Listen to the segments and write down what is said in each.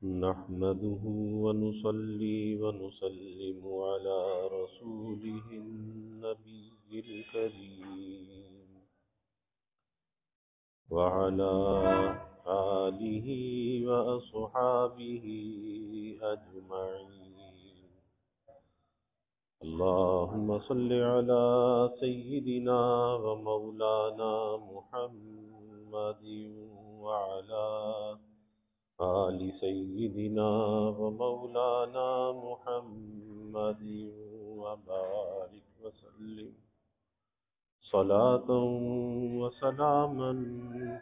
نحمده ونصلي ونسلم على رسوله النبي الكريم وعلى آله وأصحابه أجمعين. اللهم صل على سيدنا ومولانا محمد وعلى آل سيدنا ومولانا محمد وبارك وسلم صلاة وسلاما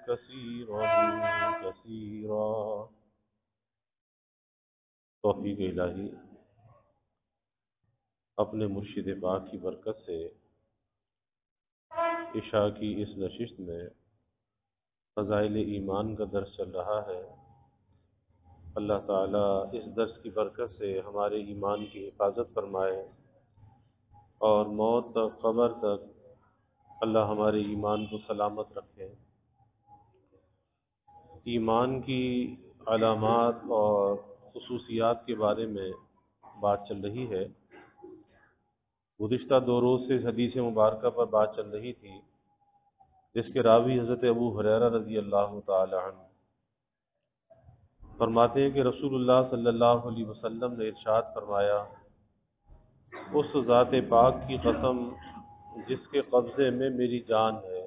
كثيرا كثيرا. توفیق الہی اپنے مرشد پاک کی برکت سے عشاء کی اس نشست میں فضائل ایمان کا درس چل رہا ہے. اللہ تعالیٰ اس درس کی برکت سے ہمارے ایمان کی حفاظت فرمائے اور موت تک قبر تک اللہ ہمارے ایمان کو سلامت رکھے. ایمان کی علامات اور خصوصیات کے بارے میں بات چل رہی ہے. گزشتہ 2 روز سے اس حدیث مبارکہ پر بات چل رہی تھی جس کے راوی حضرت ابو ہریرہ رضی اللہ تعالی عنہ فرماتے ہیں کہ رسول اللہ صلی اللہ علیہ وسلم نے ارشاد فرمایا، اس ذات پاک کی قسم جس کے قبضے میں میری جان ہے،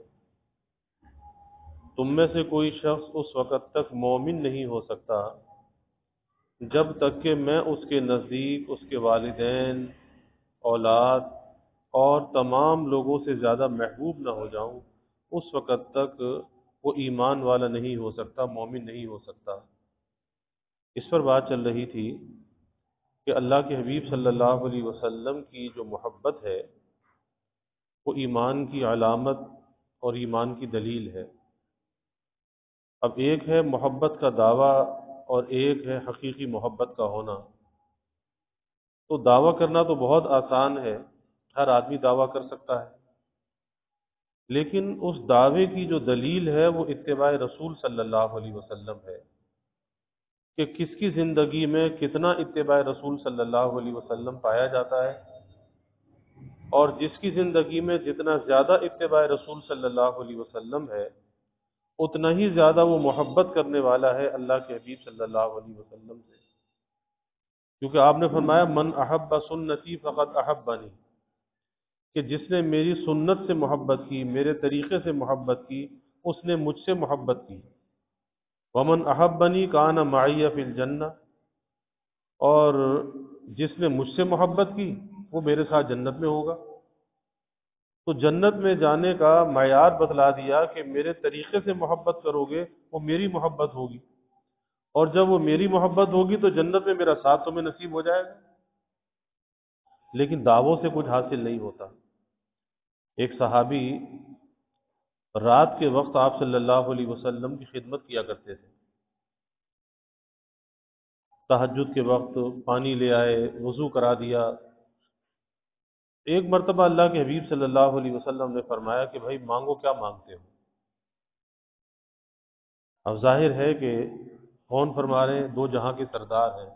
تم میں سے کوئی شخص اس وقت تک مومن نہیں ہو سکتا جب تک کہ میں اس کے نزدیک اس کے والدین، اولاد اور تمام لوگوں سے زیادہ محبوب نہ ہو جاؤں. اس وقت تک وہ ایمان والا نہیں ہو سکتا، مومن نہیں ہو سکتا. اس پر بات چل رہی تھی کہ اللہ کے حبیب صلی اللہ علیہ وسلم کی جو محبت ہے وہ ایمان کی علامت اور ایمان کی دلیل ہے. اب ایک ہے محبت کا دعویٰ اور ایک ہے حقیقی محبت کا ہونا. تو دعویٰ کرنا تو بہت آسان ہے، ہر آدمی دعویٰ کر سکتا ہے، لیکن اس دعوے کی جو دلیل ہے وہ اتباع رسول صلی اللہ علیہ وسلم ہے کہ کس کی زندگی میں کتنا اتباع رسول صلی اللہ علیہ وسلم پایا جاتا ہے، اور جس کی زندگی میں جتنا زیادہ اتباع رسول صلی اللہ علیہ وسلم ہے اتنا ہی زیادہ وہ محبت کرنے والا ہے اللہ کے حبیب صلی اللہ علیہ وسلم سے. کیونکہ آپ نے فرمایا من احب سنتی فقط احبنی، کہ جس نے میری سنت سے محبت کی، میرے طریقے سے محبت کی، اس نے مجھ سے محبت کی. ومن احبنی کان معی فی الجنہ، اور جس نے مجھ سے محبت کی وہ میرے ساتھ جنت میں ہوگا. تو جنت میں جانے کا معیار بتلا دیا کہ میرے طریقے سے محبت کرو گے وہ میری محبت ہوگی، اور جب وہ میری محبت ہوگی تو جنت میں میرا ساتھ تمہیں نصیب ہو جائے گا. لیکن دعووں سے کچھ حاصل نہیں ہوتا. ایک صحابی رات کے وقت آپ صلی اللہ علیہ وسلم کی خدمت کیا کرتے تھے. تہجد کے وقت پانی لے آئے، وضو کرا دیا. ایک مرتبہ اللہ کے حبیب صلی اللہ علیہ وسلم نے فرمایا کہ بھائی مانگو، کیا مانگتے ہو؟ اب ظاہر ہے کہ کون فرما رہے ہیں؟ 2 جہاں کے سردار ہیں،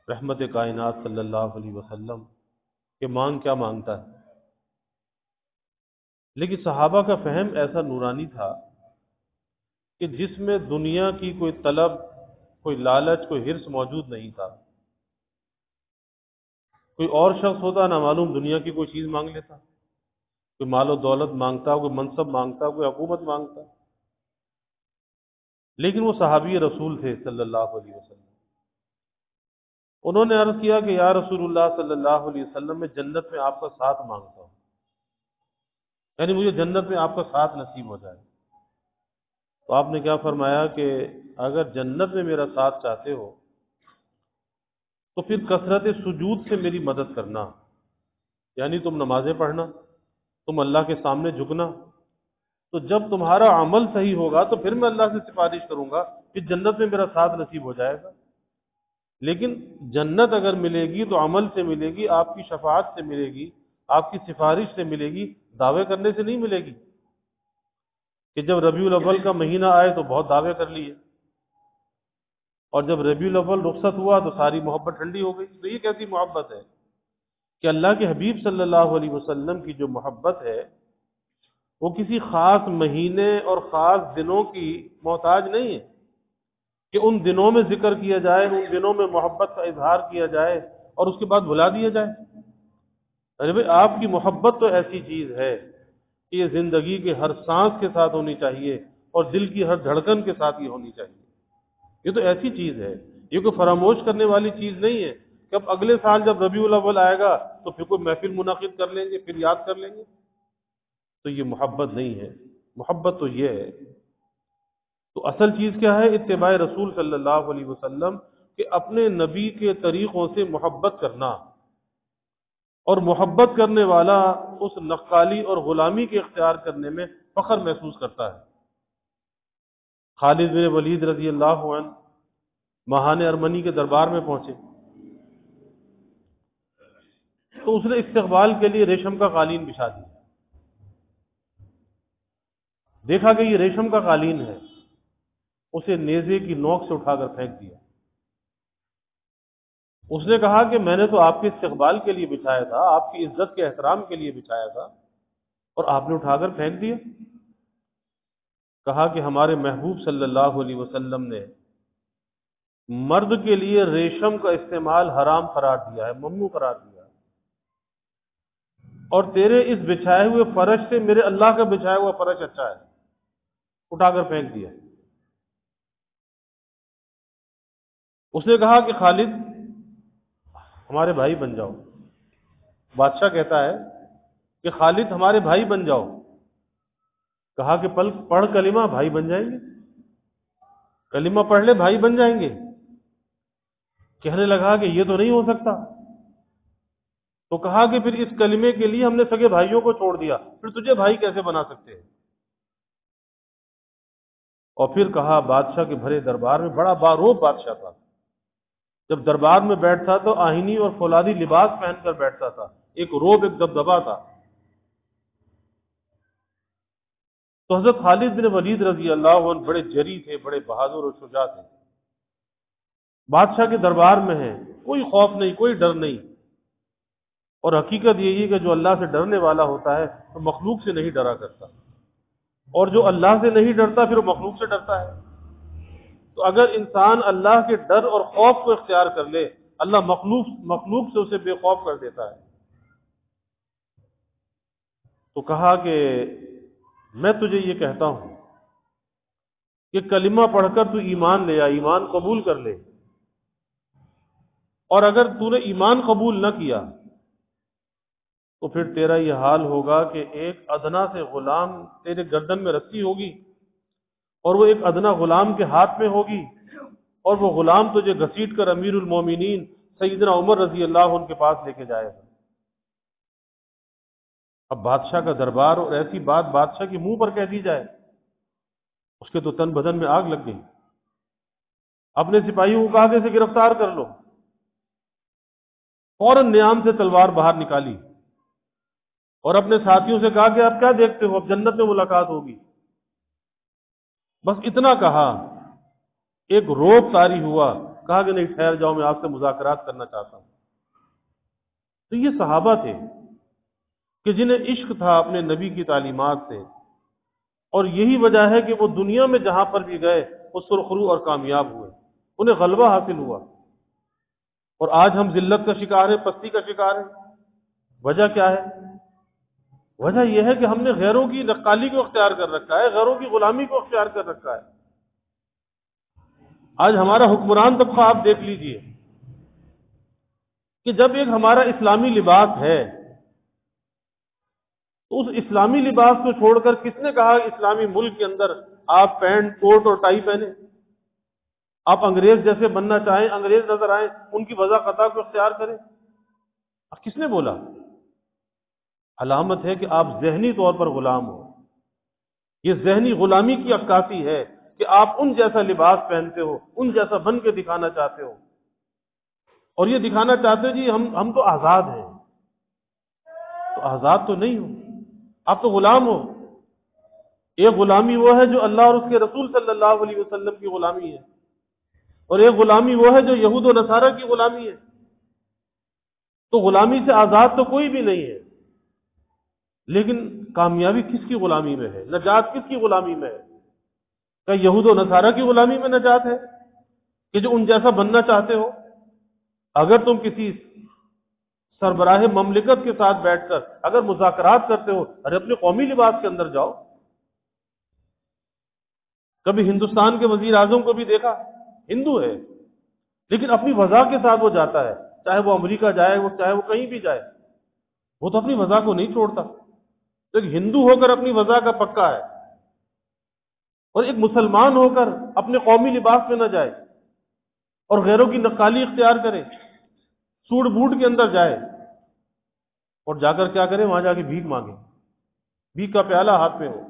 رحمت کائنات صلی اللہ علیہ وسلم، کہ مانگ کیا مانگتا ہے. لیکن صحابہ کا فہم ایسا نورانی تھا کہ جس میں دنیا کی کوئی طلب، کوئی لالچ، کوئی حرص موجود نہیں تھا. کوئی اور شخص ہوتا نہ معلوم دنیا کی کوئی چیز مانگ لیتا، کوئی مال و دولت مانگتا، کوئی منصب مانگتا، کوئی حکومت مانگتا. لیکن وہ صحابی رسول تھے صلی اللہ علیہ وسلم. انہوں نے عرض کیا کہ یا رسول اللہ صلی اللہ علیہ وسلم، میں جنت میں آپ کا ساتھ مانگتا ہوں، یعنی مجھے جنت میں آپ کا ساتھ نصیب ہو جائے. تو آپ نے کیا فرمایا کہ اگر جنت میں میرا ساتھ چاہتے ہو تو پھر کثرت سجود سے میری مدد کرنا، یعنی تم نمازیں پڑھنا، تم اللہ کے سامنے جھکنا. تو جب تمہارا عمل صحیح ہوگا تو پھر میں اللہ سے سفارش کروں گا کہ جنت میں میرا ساتھ نصیب ہو جائے گا. لیکن جنت اگر ملے گی تو عمل سے ملے گی، آپ کی شفاعت سے ملے گی، آپ کی سفارش سے ملے گی، دعوے کرنے سے نہیں ملے گی کہ جب ربیع الاول کا مہینہ آئے تو بہت دعوے کر لیے. اور جب ربیع الاول رخصت ہوا تو ساری محبت ٹھنڈی ہو گئی. تو یہ کیسی محبت ہے کہ اللہ کے حبیب صلی اللہ علیہ وسلم کی جو محبت ہے وہ کسی خاص مہینے اور خاص دنوں کی محتاج نہیں ہے کہ ان دنوں میں ذکر کیا جائے، ان دنوں میں محبت کا اظہار کیا جائے اور اس کے بعد بھلا دیا جائے. ارے بھائی آپ کی محبت تو ایسی چیز ہے کہ یہ زندگی کے ہر سانس کے ساتھ ہونی چاہیے اور دل کی ہر دھڑکن کے ساتھ ہی ہونی چاہیے. یہ تو ایسی چیز ہے، یہ کوئی فراموش کرنے والی چیز نہیں ہے کہ اب اگلے سال جب ربیع الاول آئے گا تو پھر کوئی محفل منعقد کر لیں گے، پھر یاد کر لیں گے. تو یہ محبت نہیں ہے. محبت تو یہ ہے. تو اصل چیز کیا ہے؟ اتباع رسول صلی اللہ علیہ وسلم کہ اپنے نبی کے طریقوں سے محبت کرنا، اور محبت کرنے والا اس نقالی اور غلامی کے اختیار کرنے میں فخر محسوس کرتا ہے. خالد بن ولید رضی اللہ عنہ ماہان ارمنی کے دربار میں پہنچے تو اس نے استقبال کے لیے ریشم کا قالین بچھا دیا. دیکھا کہ یہ ریشم کا قالین ہے، اسے نیزے کی نوک سے اٹھا کر پھینک دیا. اس نے کہا کہ میں نے تو آپ کے استقبال کے لیے بچھایا تھا، آپ کی عزت کے احترام کے لیے بچھایا تھا، اور آپ نے اٹھا کر پھینک دیا. کہا کہ ہمارے محبوب صلی اللہ علیہ وسلم نے مرد کے لیے ریشم کا استعمال حرام قرار دیا ہے، ممنوع قرار دیا ہے، اور تیرے اس بچھائے ہوئے فرش سے میرے اللہ کا بچھایا ہوا فرش اچھا ہے، اٹھا کر پھینک دیا. اس نے کہا کہ خالد ہمارے بھائی بن جاؤ. بادشاہ کہتا ہے کہ خالد ہمارے بھائی بن جاؤ. کہا کہ پڑھ کلمہ، بھائی بن جائیں گے. کلمہ پڑھ لے، بھائی بن جائیں گے. کہنے لگا کہ یہ تو نہیں ہو سکتا. تو کہا کہ پھر اس کلمے کے لیے ہم نے سگے بھائیوں کو چھوڑ دیا، پھر تجھے بھائی کیسے بنا سکتے ہیں؟ اور پھر کہا بادشاہ کے بھرے دربار میں، بڑا باروب بادشاہ تھا، جب دربار میں بیٹھتا تو آہنی اور فولادی لباس پہن کر بیٹھتا تھا، ایک روب، ایک دبدبا تھا. تو حضرت خالد بن ولید رضی اللہ عنہ بڑے جری تھے، بڑے بہادر اور شجاع تھے. بادشاہ کے دربار میں ہیں، کوئی خوف نہیں، کوئی ڈر نہیں. اور حقیقت یہی ہے کہ جو اللہ سے ڈرنے والا ہوتا ہے تو مخلوق سے نہیں ڈرا کرتا، اور جو اللہ سے نہیں ڈرتا پھر وہ مخلوق سے ڈرتا ہے. تو اگر انسان اللہ کے ڈر اور خوف کو اختیار کر لے، اللہ مخلوق سے اسے بے خوف کر دیتا ہے. تو کہا کہ میں تجھے یہ کہتا ہوں کہ کلمہ پڑھ کر تو ایمان لے آ، ایمان قبول کر لے، اور اگر تو نے ایمان قبول نہ کیا تو پھر تیرا یہ حال ہوگا کہ ایک ادنا سے غلام تیرے گردن میں رسی ہوگی، اور وہ ایک ادنا غلام کے ہاتھ میں ہوگی، اور وہ غلام تجھے گھسیٹ کر امیر المومنین سیدنا عمر رضی اللہ عنہ کے پاس لے کے جائے گا. اب بادشاہ کا دربار، اور ایسی بات بادشاہ کے منہ پر کہہ دی جائے، اس کے تو تن بدن میں آگ لگ گئی. اپنے سپاہیوں کو کہا کہ اسے گرفتار کر لو. فوراً نیام سے تلوار باہر نکالی اور اپنے ساتھیوں سے کہا کہ آپ کیا دیکھتے ہو، اب جنت میں ملاقات ہوگی. بس اتنا کہا، ایک روب طاری ہوا. کہا کہ نہیں، ٹھہر جاؤ، میں آپ سے مذاکرات کرنا چاہتا ہوں. تو یہ صحابہ تھے کہ جنہیں عشق تھا اپنے نبی کی تعلیمات سے، اور یہی وجہ ہے کہ وہ دنیا میں جہاں پر بھی گئے وہ سرخرو اور کامیاب ہوئے، انہیں غلبہ حاصل ہوا. اور آج ہم ذلت کا شکار ہیں، پستی کا شکار ہیں. وجہ کیا ہے؟ وجہ یہ ہے کہ ہم نے غیروں کی نقالی کو اختیار کر رکھا ہے، غیروں کی غلامی کو اختیار کر رکھا ہے. آج ہمارا حکمران طبقہ آپ دیکھ لیجئے کہ جب ایک ہمارا اسلامی لباس ہے تو اس اسلامی لباس کو چھوڑ کر کس نے کہا اسلامی ملک کے اندر آپ پینٹ کوٹ اور ٹائی پہنے، آپ انگریز جیسے بننا چاہیں، انگریز نظر آئیں، ان کی وضع قطع کو اختیار کریں؟ اب کس نے بولا؟ علامت ہے کہ آپ ذہنی طور پر غلام ہو. یہ ذہنی غلامی کی عکاسی ہے کہ آپ ان جیسا لباس پہنتے ہو، ان جیسا بن کے دکھانا چاہتے ہو، اور یہ دکھانا چاہتے ہو جی ہم تو آزاد ہیں. تو آزاد تو نہیں ہو، آپ تو غلام ہو. ایک غلامی وہ ہے جو اللہ اور اس کے رسول صلی اللہ علیہ وسلم کی غلامی ہے، اور ایک غلامی وہ ہے جو یہود و نصارہ کی غلامی ہے۔ تو غلامی سے آزاد تو کوئی بھی نہیں ہے، لیکن کامیابی کس کی غلامی میں ہے، نجات کس کی غلامی میں ہے؟ کیا یہود و نصارہ کی غلامی میں نجات ہے کہ جو ان جیسا بننا چاہتے ہو؟ اگر تم کسی سربراہ مملکت کے ساتھ بیٹھ کر اگر مذاکرات کرتے ہو، ارے اپنے قومی لباس کے اندر جاؤ۔ کبھی ہندوستان کے وزیر اعظم کو بھی دیکھا، ہندو ہے لیکن اپنی وضع کے ساتھ وہ جاتا ہے، چاہے وہ امریکہ جائے، چاہے وہ کہیں بھی جائے، وہ تو اپنی وضع کو نہیں چھوڑتا۔ تو ایک ہندو ہو کر اپنی وضع کا پکا ہے، اور ایک مسلمان ہو کر اپنے قومی لباس میں نہ جائے اور غیروں کی نقالی اختیار کرے، سوٹ بوٹ کے اندر جائے اور جا کر کیا کرے؟ وہاں جا کے بھیک مانگے، بھیک کا پیالہ ہاتھ میں ہو۔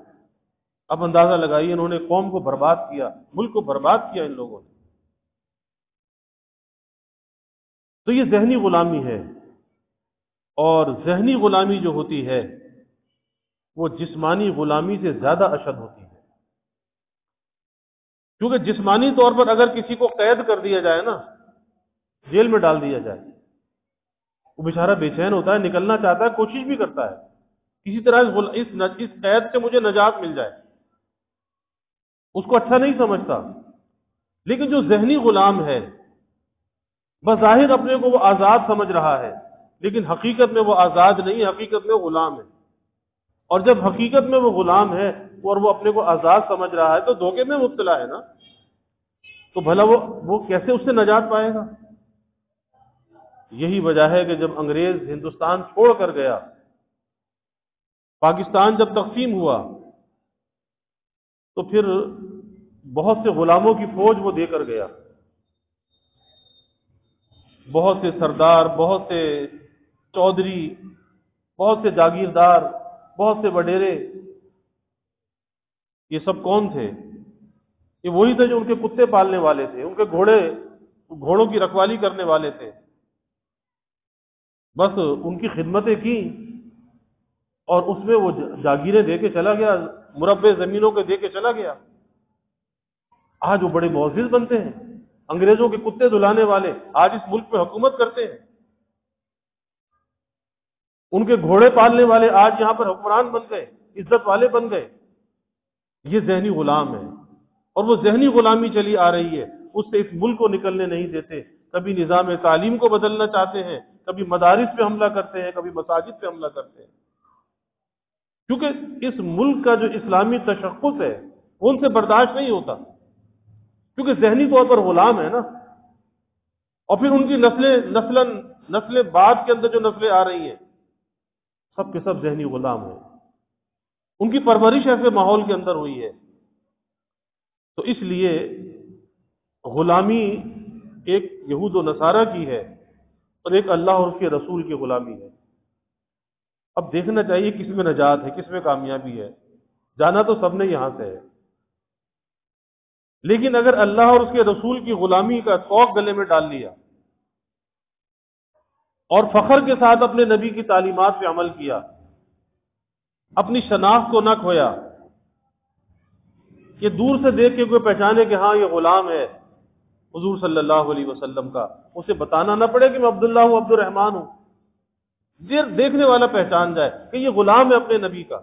اب اندازہ لگائیے، انہوں نے قوم کو برباد کیا، ملک کو برباد کیا ان لوگوں نے۔ تو یہ ذہنی غلامی ہے، اور ذہنی غلامی جو ہوتی ہے وہ جسمانی غلامی سے زیادہ اشد ہوتی ہے، کیونکہ جسمانی طور پر اگر کسی کو قید کر دیا جائے نا، جیل میں ڈال دیا جائے، وہ بیچارہ بے چین ہوتا ہے، نکلنا چاہتا ہے، کوشش بھی کرتا ہے کسی طرح اس قید سے مجھے نجات مل جائے، اس کو اچھا نہیں سمجھتا۔ لیکن جو ذہنی غلام ہے، بظاہر اپنے کو وہ آزاد سمجھ رہا ہے، لیکن حقیقت میں وہ آزاد نہیں، حقیقت میں وہ غلام ہے۔ اور جب حقیقت میں وہ غلام ہے اور وہ اپنے کو آزاد سمجھ رہا ہے تو دھوکے میں مبتلا ہے نا، تو بھلا وہ کیسے اس سے نجات پائے گا؟ یہی وجہ ہے کہ جب انگریز ہندوستان چھوڑ کر گیا، پاکستان جب تقسیم ہوا، تو پھر بہت سے غلاموں کی فوج وہ دے کر گیا، بہت سے سردار، بہت سے چودھری، بہت سے جاگیردار، بہت سے وڈیرے۔ یہ سب کون تھے؟ یہ وہی تھے جو ان کے کتے پالنے والے تھے، ان کے گھوڑوں کی رکھوالی کرنے والے تھے۔ بس ان کی خدمتیں کی اور اس میں وہ جاگیریں دے کے چلا گیا، مربع زمینوں کے دے کے چلا گیا۔ آج وہ بڑے معزز بنتے ہیں، انگریزوں کے کتے دلانے والے آج اس ملک میں حکومت کرتے ہیں، ان کے گھوڑے پالنے والے آج یہاں پر حکمران بن گئے، عزت والے بن گئے۔ یہ ذہنی غلام ہے، اور وہ ذہنی غلامی چلی آ رہی ہے، اس سے اس ملک کو نکلنے نہیں دیتے۔ کبھی نظام تعلیم کو بدلنا چاہتے ہیں، کبھی مدارس پہ حملہ کرتے ہیں، کبھی مساجد پہ حملہ کرتے ہیں، کیونکہ اس ملک کا جو اسلامی تشخص ہے وہ ان سے برداشت نہیں ہوتا، کیونکہ ذہنی طور پر غلام ہے نا۔ اور پھر ان کی نسلیں بعد کے اندر جو نسلیں آ رہی ہیں، سب کے سب ذہنی غلام ہیں، ان کی پرورش ایسے ماحول کے اندر ہوئی ہے۔ تو اس لیے غلامی ایک یہود و نصارہ کی ہے اور ایک اللہ اور اس کے رسول کی غلامی ہے۔ اب دیکھنا چاہیے کس میں نجات ہے، کس میں کامیابی ہے۔ جانا تو سب نے یہاں سے ہے، لیکن اگر اللہ اور اس کے رسول کی غلامی کا طوق گلے میں ڈال لیا اور فخر کے ساتھ اپنے نبی کی تعلیمات پہ عمل کیا، اپنی شناخت کو نہ کھویا کہ دور سے دیکھ کے کوئی پہچانے کہ ہاں یہ غلام ہے حضور صلی اللہ علیہ وسلم کا، اسے بتانا نہ پڑے کہ میں عبداللہ ہوں، عبد الرحمن ہوں، دیکھنے والا پہچان جائے کہ یہ غلام ہے اپنے نبی کا،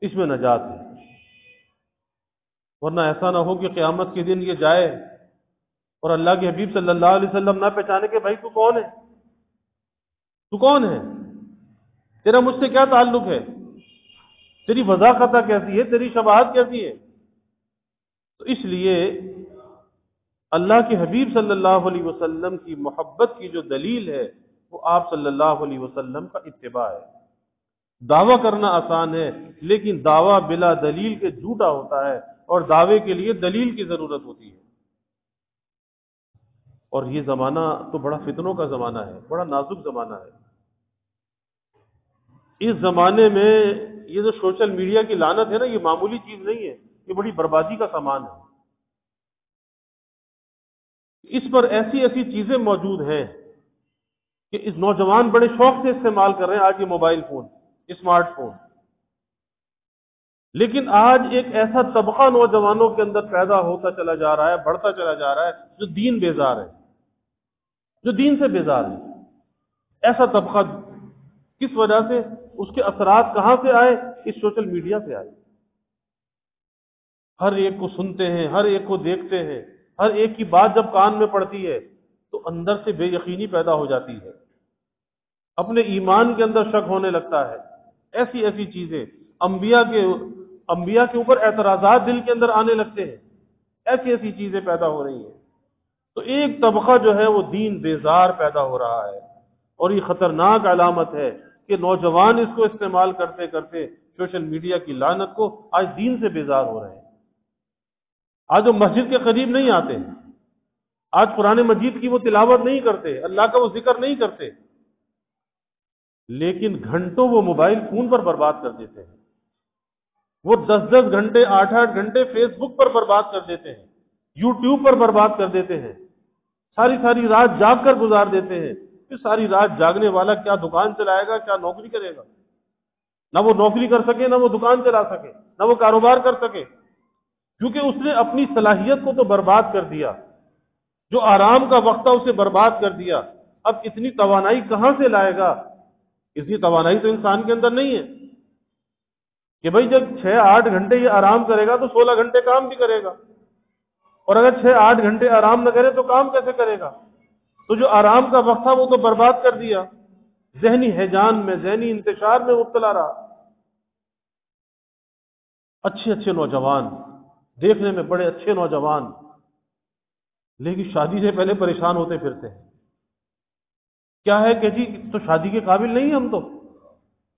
اس میں نجات ہے۔ ورنہ ایسا نہ ہو کہ قیامت کے دن یہ جائے اور اللہ کے حبیب صلی اللہ علیہ وسلم نہ پہچانے کہ بھائی تو کون ہے، تو کون ہے، تیرا مجھ سے کیا تعلق ہے، تیری وضاحت کیسی ہے، تیری شباہت کیسی ہے۔ تو اس لیے اللہ کے حبیب صلی اللہ علیہ وسلم کی محبت کی جو دلیل ہے وہ آپ صلی اللہ علیہ وسلم کا اتباع ہے۔ دعویٰ کرنا آسان ہے، لیکن دعویٰ بلا دلیل کے جھوٹا ہوتا ہے، اور دعوے کے لیے دلیل کی ضرورت ہوتی ہے۔ اور یہ زمانہ تو بڑا فتنوں کا زمانہ ہے، بڑا نازک زمانہ ہے۔ اس زمانے میں یہ جو سوشل میڈیا کی لعنت ہے نا، یہ معمولی چیز نہیں ہے، یہ بڑی بربادی کا سامان ہے۔ اس پر ایسی ایسی چیزیں موجود ہیں کہ اس نوجوان بڑے شوق سے استعمال کر رہے ہیں آج یہ موبائل فون، اسمارٹ فون۔ لیکن آج ایک ایسا طبقہ نوجوانوں کے اندر پیدا ہوتا چلا جا رہا ہے، بڑھتا چلا جا رہا ہے، جو دین بیزار ہے، جو دین سے بیزار ہے۔ ایسا طبقہ کس وجہ سے؟ اس کے اثرات کہاں سے آئے؟ اس سوشل میڈیا سے آئے۔ ہر ایک کو سنتے ہیں، ہر ایک کو دیکھتے ہیں، ہر ایک کی بات جب کان میں پڑتی ہے تو اندر سے بے یقینی پیدا ہو جاتی ہے، اپنے ایمان کے اندر شک ہونے لگتا ہے۔ ایسی ایسی چیزیں، انبیاء کے اوپر اعتراضات دل کے اندر آنے لگتے ہیں، ایسی ایسی چیزیں پیدا ہو رہی ہیں۔ تو ایک طبقہ جو ہے وہ دین بیزار پیدا ہو رہا ہے، اور یہ خطرناک علامت ہے کہ نوجوان اس کو استعمال کرتے کرتے سوشل میڈیا کی لعنت کو آج دین سے بیزار ہو رہے ہیں۔ آج وہ مسجد کے قریب نہیں آتے، آج قرآن مجید کی وہ تلاوت نہیں کرتے، اللہ کا وہ ذکر نہیں کرتے، لیکن گھنٹوں وہ موبائل فون پر برباد کر دیتے ہیں۔ وہ 10 گھنٹے 8 گھنٹے فیس بک پر برباد کر دیتے ہیں، یوٹیوب پر برباد کر دیتے ہیں، ساری رات جاگ کر گزار دیتے ہیں۔ پھر ساری رات جاگنے والا کیا دکان چلائے گا، کیا نوکری کرے گا؟ نہ وہ نوکری کر سکے، نہ وہ دکان چلا سکے، نہ وہ کاروبار کر سکے، کیونکہ اس نے اپنی صلاحیت کو تو برباد کر دیا، جو آرام کا وقت تھا اسے برباد کر دیا۔ اب اتنی توانائی کہاں سے لائے گا؟ اتنی توانائی تو انسان کے اندر نہیں ہے کہ بھئی جب 6-8 گھنٹے یہ آرام کرے گا تو 16 گھنٹے کام بھی کرے گا، اور اگر 6-8 گھنٹے آرام نہ کرے تو کام کیسے کرے گا؟ تو جو آرام کا وقت تھا وہ تو برباد کر دیا، ذہنی ہیجان میں، ذہنی انتشار میں مبتلا رہا۔ اچھے اچھے نوجوان، دیکھنے میں بڑے اچھے نوجوان، لیکن شادی سے پہلے پریشان ہوتے پھرتے ہیں۔ کیا ہے کہ جی تو شادی کے قابل نہیں ہم تو۔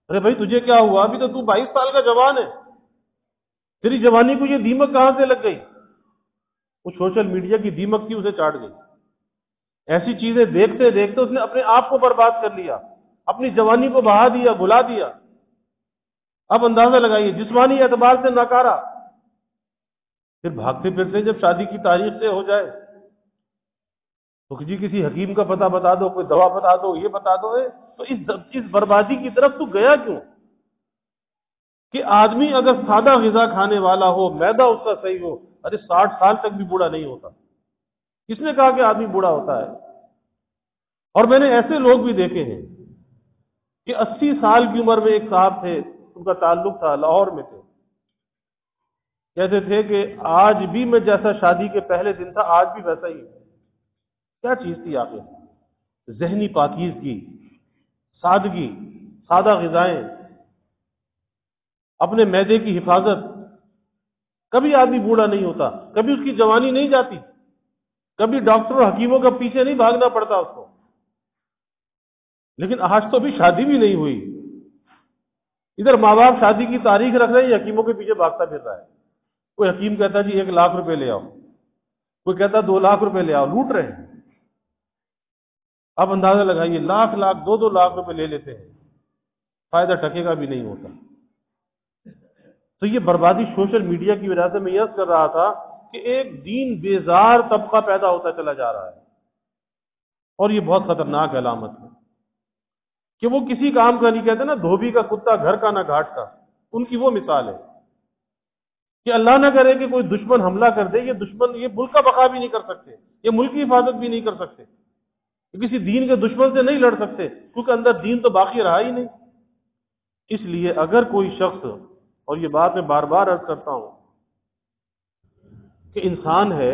ارے بھائی تجھے کیا ہوا؟ ابھی تو 22 سال کا جوان ہے، تیری جوانی کو یہ دیمک کہاں سے لگ گئی؟ وہ سوشل میڈیا کی دیمک تھی، اسے چاٹ گئی۔ ایسی چیزیں دیکھتے دیکھتے اس نے اپنے آپ کو برباد کر لیا، اپنی جوانی کو بہا دیا، بھلا دیا۔ اب اندازہ لگائیے، جسمانی اعتبار سے ناکارہ، پھر بھاگتے پھرتے جب شادی کی تاریخ طے ہو جائے تو جی کسی حکیم کا پتہ بتا دو، کوئی دوا بتا دو، یہ بتا دو۔ تو اس بربادی کی طرف تو گیا کیوں؟ کہ آدمی اگر سادہ غذا کھانے والا ہو، معدہ اس کا صحیح ہو، ارے 60 سال تک بھی بوڑھا نہیں ہوتا۔ کس نے کہا کہ آدمی بوڑھا ہوتا ہے؟ اور میں نے ایسے لوگ بھی دیکھے ہیں کہ 80 سال کی عمر میں ایک صاحب تھے، ان کا تعلق تھا لاہور میں تھے، کہتے تھے کہ آج بھی میں جیسا شادی کے پہلے دن تھا آج بھی ویسا ہی ہوں۔ کیا چیز تھی آخر؟ ذہنی پاکیزگی، سادگی، سادہ غذائیں، اپنے معدے کی حفاظت۔ کبھی آدمی بوڑھا نہیں ہوتا، کبھی اس کی جوانی نہیں جاتی، کبھی ڈاکٹر اور حکیموں کا پیچھے نہیں بھاگنا پڑتا اس کو۔ لیکن آج تو ابھی شادی بھی نہیں ہوئی، ادھر ماں باپ شادی کی تاریخ رکھ رہے ہیں، حکیموں کے پیچھے بھاگتا پھر رہا ہے۔ کوئی حکیم کہتا جی 1 لاکھ روپے لے آؤ، کوئی کہتا 2 لاکھ روپے لے آؤ، لوٹ رہے ہیں۔ اب اندازہ لگائیے، لاکھ 2 لاکھ روپے لے لیتے ہیں، فائدہ ٹکے کا بھی نہیں ہوتا۔ تو یہ بربادی سوشل میڈیا کی وجہ سے میں یس کر رہا تھا کہ ایک دین بیزار طبقہ پیدا ہوتا چلا جا رہا ہے، اور یہ بہت خطرناک علامت ہے کہ وہ کسی کام کا نہیں، کہتے نا دھوبی کا کتا گھر کا نہ گھاٹ کا، ان کی وہ مثال ہے کہ اللہ نہ کرے کہ کوئی دشمن حملہ کر دے، یہ دشمن یہ ملک کا بقا بھی نہیں کر سکتے، یہ ملک کی حفاظت بھی نہیں کر سکتے، کسی دین کے دشمن سے نہیں لڑ سکتے، کیونکہ اندر دین تو باقی رہا ہی نہیں۔ اس لیے اگر کوئی شخص، اور یہ بات میں بار بار عرض کرتا ہوں کہ انسان ہے،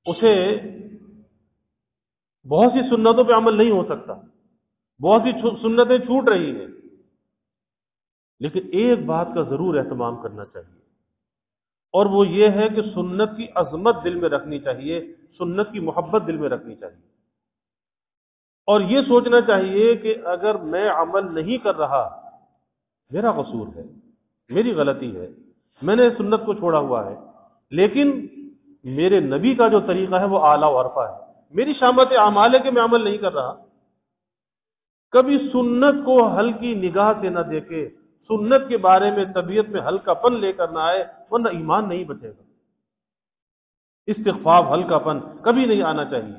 اسے بہت سی سنتوں پہ عمل نہیں ہو سکتا، بہت سی سنتیں چھوٹ رہی ہیں، لیکن ایک بات کا ضرور اہتمام کرنا چاہیے، اور وہ یہ ہے کہ سنت کی عظمت دل میں رکھنی چاہیے، سنت کی محبت دل میں رکھنی چاہیے، اور یہ سوچنا چاہیے کہ اگر میں عمل نہیں کر رہا، میرا قصور ہے، میری غلطی ہے، میں نے سنت کو چھوڑا ہوا ہے، لیکن میرے نبی کا جو طریقہ ہے وہ اعلیٰ و عرفہ ہے، میری شامت اعمال ہے کہ میں عمل نہیں کر رہا۔ کبھی سنت کو ہلکی نگاہ سے نہ دیکھے، سنت کے بارے میں طبیعت میں ہلکا پن لے کر نہ آئے، ورنہ ایمان نہیں بچے گا۔ استخفاف، ہلکا پن کبھی نہیں آنا چاہیے۔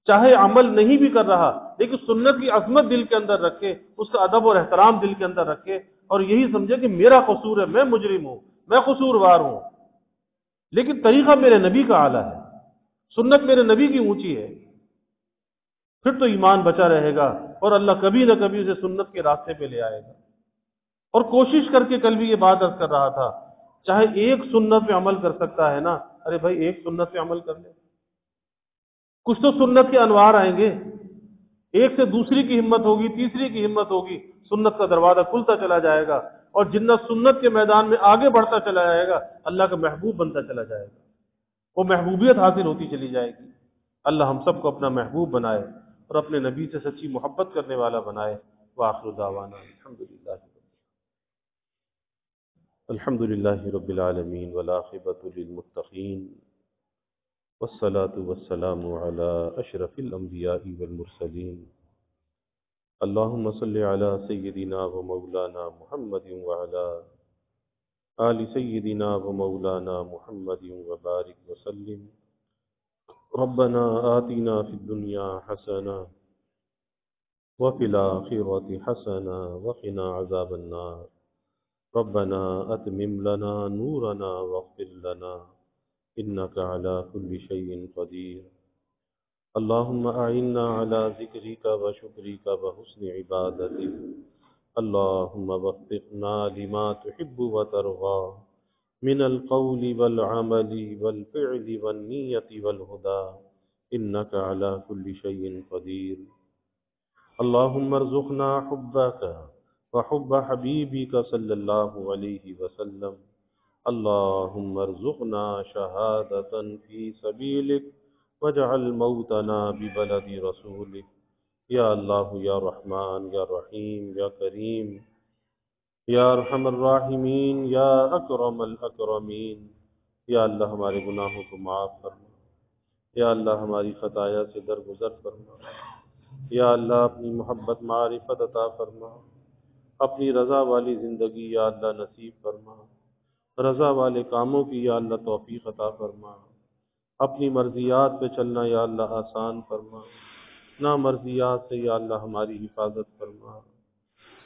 چاہے عمل نہیں بھی کر رہا لیکن سنت کی عظمت دل کے اندر رکھے، اس کا ادب اور احترام دل کے اندر رکھے، اور یہی سمجھے کہ میرا قصور ہے، میں مجرم ہوں، میں قصوروار ہوں، لیکن طریقہ میرے نبی کا اعلیٰ ہے، سنت میرے نبی کی اونچی ہے، پھر تو ایمان بچا رہے گا اور اللہ کبھی نہ کبھی اسے سنت کے راستے پہ لے آئے گا۔ اور کوشش کر کے، کل بھی یہ بات عرض کر رہا تھا، چاہے ایک سنت پہ عمل کر سکتا ہے نا، ارے بھائی ایک سنت پہ عمل کر لے، کچھ تو سنت کے انوار آئیں گے، ایک سے دوسری کی ہمت ہوگی، تیسری کی ہمت ہوگی، سنت کا دروازہ کھلتا چلا جائے گا، اور جنت سنت کے میدان میں آگے بڑھتا چلا جائے گا، اللہ کا محبوب بنتا چلا جائے گا، وہ محبوبیت حاصل ہوتی چلی جائے گی۔ اللہ ہم سب کو اپنا محبوب بنائے اور اپنے نبی سے سچی محبت کرنے والا بنائے۔ وآخر دعوانا الحمد للہ رب العالمین والعاقبۃ للمتقین والصلاة والسلام علی اشرف الانبیاء والمرسلین اللہم صل علی سیدنا و مولانا محمد وعلی آل سیدنا و مولانا محمد وبارک وسلم۔ ربنا آتنا فی الدنیا حسنہ وفی الآخرۃ حسنہ وقنا عذاب النار۔ ربنا اتمم لنا نورنا واغفر لنا انك على كل شيء قدير۔ اللهم اعنا على ذكرك وشكرك وحسن عبادتك۔ اللهم وفقنا لما تحب وترضى من القول والعمل والفعل والنية والهدى انك على كل شيء قدير۔ اللهم ارزقنا حبك وحب حبيبك صلى الله عليه وسلم۔ اللهم ارزقنا شهادة في سبيلك واجعل موتنا ببلد رسولك۔ یا اللہ یا رحمان یا رحیم یا کریم یا ارحم الراحمین یا اکرم الاکرمین، یا اللہ ہمارے گناہوں کو معاف فرما، یا اللہ ہماری خطایا سے درگزر فرما، یا اللہ اپنی محبت معرفت عطا فرما، اپنی رضا والی زندگی یا اللہ نصیب فرما، رضا والے کاموں کی یا اللہ توفیق عطا فرما، اپنی مرضیات پہ چلنا یا اللہ آسان فرما، نامرضیات سے یا اللہ ہماری حفاظت فرما،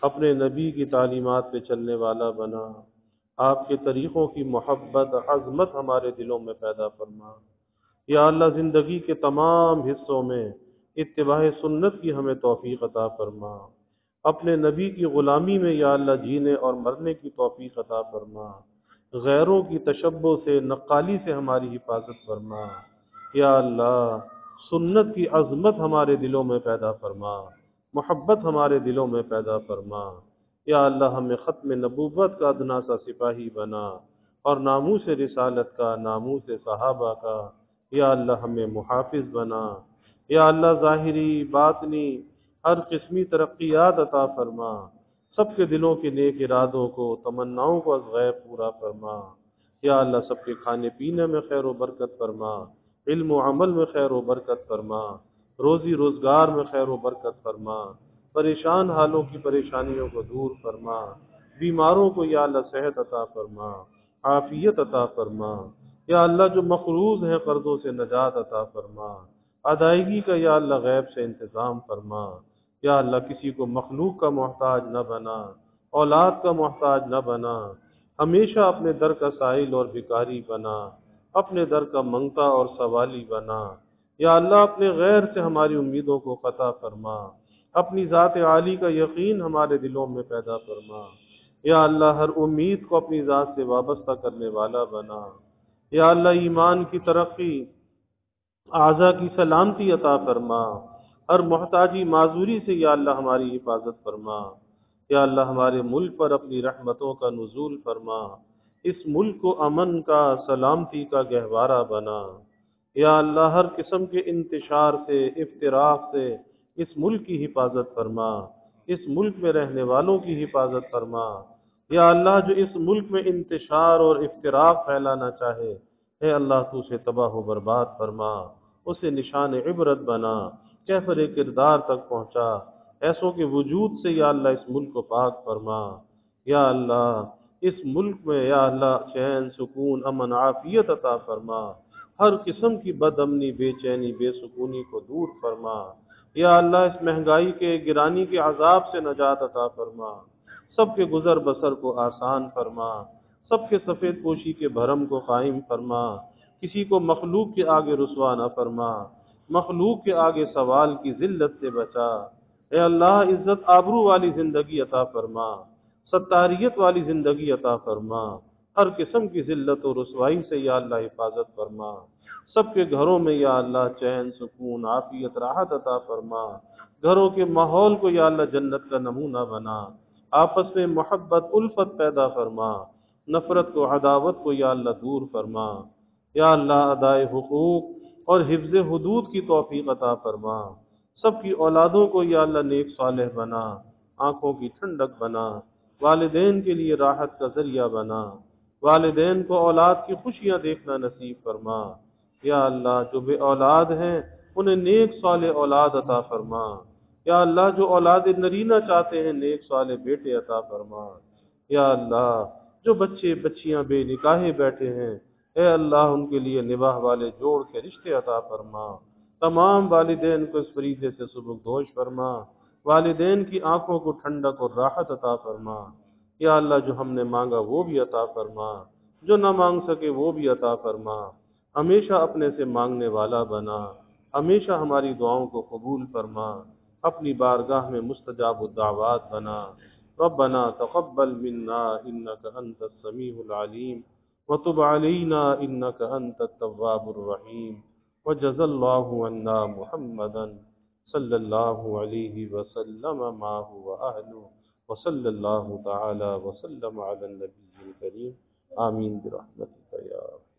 اپنے نبی کی تعلیمات پہ چلنے والا بنا، آپ کے طریقوں کی محبت عظمت ہمارے دلوں میں پیدا فرما، یا اللہ زندگی کے تمام حصوں میں اتباع سنت کی ہمیں توفیق عطا فرما، اپنے نبی کی غلامی میں یا اللہ جینے اور مرنے کی توفیق عطا فرما، غیروں کی تشبہ سے نقالی سے ہماری حفاظت فرما، یا اللہ سنت کی عظمت ہمارے دلوں میں پیدا فرما، محبت ہمارے دلوں میں پیدا فرما، یا اللہ ہمیں ختم نبوت کا ادنا سا سپاہی بنا، اور ناموس رسالت کا، ناموس صحابہ کا یا اللہ ہمیں محافظ بنا، یا اللہ ظاہری باطنی ہر قسمی ترقیات عطا فرما، سب کے دلوں کے نیک ارادوں کو، تمناؤں کو از غیب پورا فرما، یا اللہ سب کے کھانے پینے میں خیر و برکت فرما، علم و عمل میں خیر و برکت فرما، روزی روزگار میں خیر و برکت فرما، پریشان حالوں کی پریشانیوں کو دور فرما، بیماروں کو یا اللہ صحت عطا فرما، عافیت عطا فرما، یا اللہ جو مقروض ہیں قرضوں سے نجات عطا فرما، ادائیگی کا یا اللہ غیب سے انتظام فرما، یا اللہ کسی کو مخلوق کا محتاج نہ بنا، اولاد کا محتاج نہ بنا، ہمیشہ اپنے در کا سائل اور بھکاری بنا، اپنے در کا منگتا اور سوالی بنا، یا اللہ اپنے غیر سے ہماری امیدوں کو قطع فرما، اپنی ذات عالی کا یقین ہمارے دلوں میں پیدا فرما، یا اللہ ہر امید کو اپنی ذات سے وابستہ کرنے والا بنا، یا اللہ ایمان کی ترقی، اعضاء کی سلامتی عطا فرما، ہر محتاجی معذوری سے یا اللہ ہماری حفاظت فرما، یا اللہ ہمارے ملک پر اپنی رحمتوں کا نزول فرما، اس ملک کو امن کا، سلامتی کا گہوارہ بنا، یا اللہ ہر قسم کے انتشار سے، افتراق سے اس ملک کی حفاظت فرما، اس ملک میں رہنے والوں کی حفاظت فرما، یا اللہ جو اس ملک میں انتشار اور افتراق پھیلانا چاہے، اے اللہ تو اسے تباہ و برباد فرما، اسے نشان عبرت بنا، کیفر کردار تک پہنچا، ایسوں کے وجود سے یا اللہ اس ملک کو پاک فرما، یا اللہ اس ملک میں یا اللہ چین، سکون، امن، عافیت عطا فرما، ہر قسم کی بد امنی، بے چینی، بے سکونی کو دور فرما۔ یا اللہ اس مہنگائی کے، گرانی کے عذاب سے نجات عطا فرما۔ سب کے گزر بسر کو آسان فرما، سب کے سفید پوشی کے بھرم کو قائم فرما، کسی کو مخلوق کے آگے رسوا نہ فرما، مخلوق کے آگے سوال کی ذلت سے بچا۔ اے اللہ عزت آبرو والی زندگی عطا فرما، ستاریت والی زندگی عطا فرما، ہر قسم کی ذلت و رسوائی سے یا اللہ حفاظت فرما۔ سب کے گھروں میں یا اللہ چین، سکون، عافیت، راحت عطا فرما۔ گھروں کے ماحول کو یا اللہ جنت کا نمونہ بنا، آپس میں محبت الفت پیدا فرما، نفرت کو، عداوت کو یا اللہ دور فرما۔ یا اللہ ادائے حقوق اور حفظ حدود کی توفیق عطا فرما۔ سب کی اولادوں کو یا اللہ نیک صالح بنا، آنکھوں کی ٹھنڈک بنا، والدین کے لیے راحت کا ذریعہ بنا، والدین کو اولاد کی خوشیاں دیکھنا نصیب فرما۔ یا اللہ جو بے اولاد ہیں انہیں نیک صالح اولاد عطا فرما۔ یا اللہ جو اولاد نرینہ چاہتے ہیں نیک صالح بیٹے عطا فرما۔ یا اللہ جو بچے بچیاں بے نکاحے بیٹھے ہیں، اے اللہ ان کے لیے نباہ والے جوڑ کے رشتے عطا فرما۔ تمام والدین کو اس فریضے سے سبکدوش فرما، والدین کی آنکھوں کو ٹھنڈک اور راحت عطا فرما۔ یا اللہ جو ہم نے مانگا وہ بھی عطا فرما، جو نہ مانگ سکے وہ بھی عطا فرما۔ ہمیشہ اپنے سے مانگنے والا بنا، ہمیشہ ہماری دعاؤں کو قبول فرما، اپنی بارگاہ میں مستجاب الدعوات بنا۔ ربنا تقبل منا انك انت السميع العليم وتب علينا انك انت التواب الرحيم وجزى الله عنا محمدا صلى الله عليه وسلم ما هو اهله وصلى الله تعالى وسلم على النبي الكريم آمين برحمتك يا رب۔